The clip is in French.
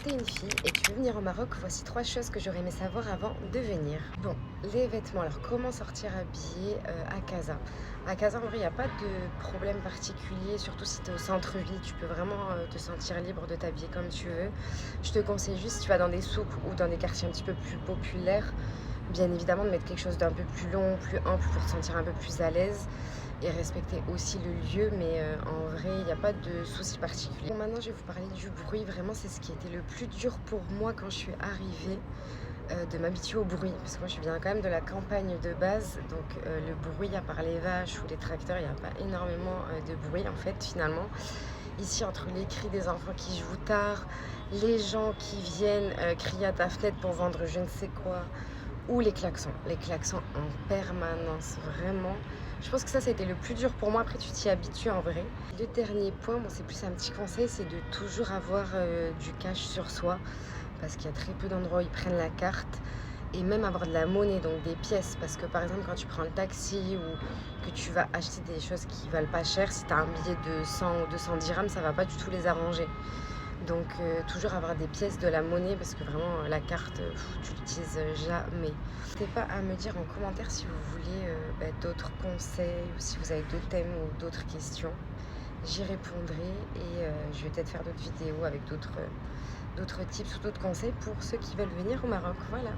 t'es une fille et tu veux venir au Maroc, voici 3 choses que j'aurais aimé savoir avant de venir. Bon, les vêtements, alors comment sortir habillée à Casa? À Casa, en vrai, il n'y a pas de problème particulier, surtout si tu es au centre-ville, tu peux vraiment te sentir libre de t'habiller comme tu veux. Je te conseille juste, si tu vas dans des souks ou dans des quartiers un petit peu plus populaires, bien évidemment de mettre quelque chose d'un peu plus long, plus ample pour te sentir un peu plus à l'aise et respecter aussi le lieu, mais en vrai, il n'y a pas de souci particulier. Bon, maintenant, je vais vous parler du bruit. Vraiment, c'est ce qui était le plus dur pour moi quand je suis arrivée, de m'habituer au bruit. Parce que moi, je viens quand même de la campagne de base, donc le bruit, à part les vaches ou les tracteurs, il n'y a pas énormément de bruit, en fait, finalement. Ici, entre les cris des enfants qui jouent tard, les gens qui viennent crier à ta fenêtre pour vendre je ne sais quoi, ou les klaxons en permanence, vraiment. Je pense que ça a été le plus dur pour moi. Après, tu t'y habitues en vrai. Le dernier point, bon, c'est plus un petit conseil, c'est de toujours avoir du cash sur soi, parce qu'il y a très peu d'endroits où ils prennent la carte. Et même avoir de la monnaie, donc des pièces, parce que par exemple quand tu prends le taxi ou que tu vas acheter des choses qui valent pas cher, si tu as un billet de 100 ou 200 dirhams, ça va pas du tout les arranger. Donc toujours avoir des pièces, de la monnaie, parce que vraiment la carte, tu l'utilises jamais. N'hésitez pas à me dire en commentaire si vous voulez d'autres conseils ou si vous avez d'autres thèmes ou d'autres questions. J'y répondrai et je vais peut-être faire d'autres vidéos avec d'autres tips ou d'autres conseils pour ceux qui veulent venir au Maroc. Voilà.